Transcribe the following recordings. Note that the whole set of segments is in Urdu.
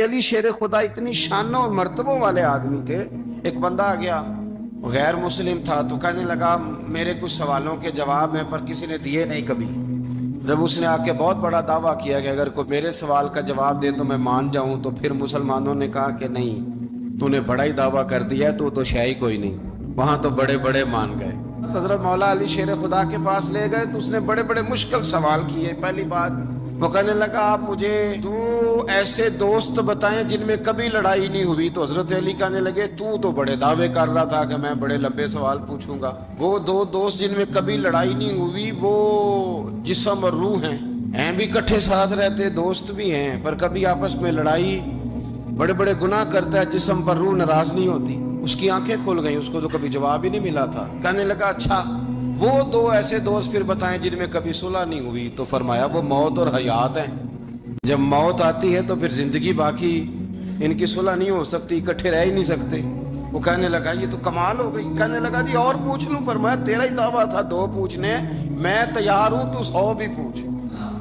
علی شیر خدا اتنی شانوں اور مرتبوں والے آدمی تھے. ایک بندہ آ گیا, غیر مسلم تھا, تو کہنے لگا میرے کچھ سوالوں کے جواب ہیں پر کسی نے دیے نہیں کبھی. جب اس نے آ کے بہت بڑا دعویٰ کیا کہ اگر کوئی میرے سوال کا جواب دے تو میں مان جاؤں, تو پھر مسلمانوں نے کہا کہ نہیں, تو نے بڑا ہی دعویٰ کر دیا ہے, تو شے ہی کوئی نہیں. وہاں تو بڑے بڑے مان گئے. حضرت مولا علی شیر خدا کے پاس لے گئے تو اس نے بڑے بڑے مشکل سوال کیے. پہلی بات وہ کہنے لگا آپ مجھے تو ایسے دوست بتائیں جن میں کبھی لڑائی نہیں ہوئی. تو حضرت علی کہنے لگے تو بڑے دعوے کر رہا تھا کہ میں بڑے لمبے سوال پوچھوں گا. وہ دو دوست جن میں کبھی لڑائی نہیں ہوئی وہ جسم اور روح ہیں بھی کٹھے ساتھ رہتے, دوست بھی ہیں, پر کبھی آپس میں لڑائی, بڑے بڑے گناہ کرتا ہے جسم پر, روح ناراض نہیں ہوتی. اس کی آنکھیں کھل گئیں, اس کو تو کبھی جواب ہی نہیں ملا تھا. کہنے لگا اچھا وہ دو ایسے دوست پھر بتائیں جن میں کبھی صلح نہیں ہوئی. تو فرمایا وہ موت اور حیات ہیں. جب موت آتی ہے تو پھر زندگی باقی, ان کی صلح نہیں ہو سکتی, اکٹھے رہ ہی نہیں سکتے. وہ کہنے لگا یہ تو کمال ہو گئی. کہنے لگا جی اور پوچھ لوں؟ فرمایا تیرا ہی دعویٰ تھا 2 پوچھنے, میں تیار ہوں, تو 100 بھی پوچھ.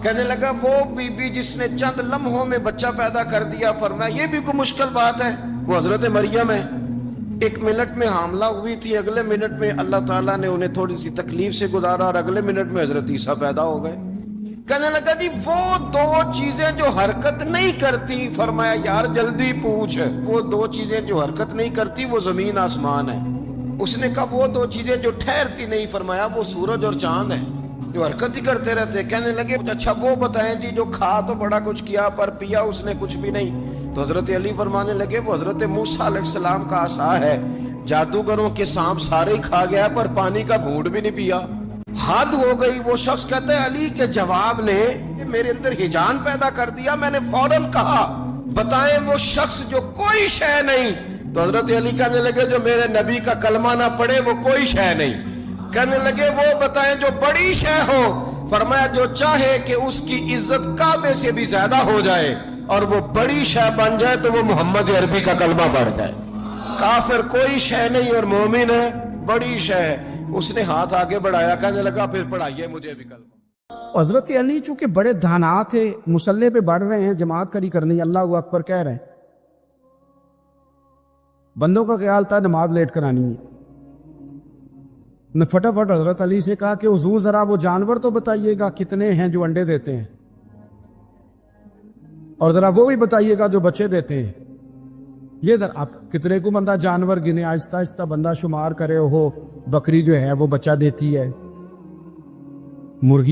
کہنے لگا وہ بی بی جس نے چند لمحوں میں بچہ پیدا کر دیا. فرمایا یہ بھی کوئی مشکل بات ہے؟ وہ حضرت مریم ہے. 1 منٹ میں حاملہ ہوئی تھی, اگلے منٹ میں اللہ تعالیٰ نے انہیں تھوڑی سی تکلیف سے گزارا, اور اگلے منٹ میں حضرت عیسیٰ پیدا ہو گئے. کہنے لگا جی وہ 2 چیزیں جو حرکت نہیں کرتی. فرمایا یار جلدی پوچھ. وہ 2 چیزیں جو حرکت نہیں کرتی وہ زمین آسمان ہے. اس نے کہا وہ 2 چیزیں جو ٹھہرتی نہیں. فرمایا وہ سورج اور چاند ہے جو حرکت ہی کرتے رہتے. کہنے لگے اچھا وہ بتائیں جی جو کھا تو بڑا کچھ کیا پر پیا اس نے کچھ بھی نہیں. تو حضرت علی فرمانے لگے وہ حضرت موسیٰ علیہ السلام کا عصا ہے, جادوگروں کے سانپ سارے ہی کھا گیا پر پانی کا گھونٹ بھی نہیں پیا. حد ہو گئی. وہ شخص کہتا ہے علی کے جواب نے میرے اندر ہیجان پیدا کر دیا. میں نے فوراً کہا بتائیں وہ شخص جو کوئی شے نہیں. تو حضرت علی کہنے لگے جو میرے نبی کا کلمہ نہ پڑھے وہ کوئی شے نہیں. کہنے لگے وہ بتائیں جو بڑی شے ہو. فرمایا جو چاہے کہ اس کی عزت کعبے سے بھی زیادہ ہو جائے اور وہ بڑی شے بن جائے تو وہ محمد عربی کا کلمہ پڑھ جائے. کافر کوئی شے نہیں اور مومن ہے بڑی شے ہے. اس نے ہاتھ آگے بڑھایا, کہنے لگا پھر پڑھائیے مجھے بھی کلمہ. حضرت علی چونکہ بڑے دھانات تھے, مسلح پہ بڑھ رہے ہیں, جماعت کری کرنی, اللہ اکبر کہہ رہے ہیں, بندوں کا خیال تھا نماز لیٹ کرانی ہے. نے فٹافٹ حضرت علی سے کہا کہ حضور ذرا وہ جانور تو بتائیے گا کتنے ہیں جو انڈے دیتے ہیں, اور ذرا وہ بھی بتائیے گا جو بچے دیتے ہیں. یہ ذرا آپ کتنے کو بندہ جانور گنے, آہستہ آہستہ بندہ شمار کرے. ہو بکری جو ہے وہ بچہ دیتی ہے, مرغی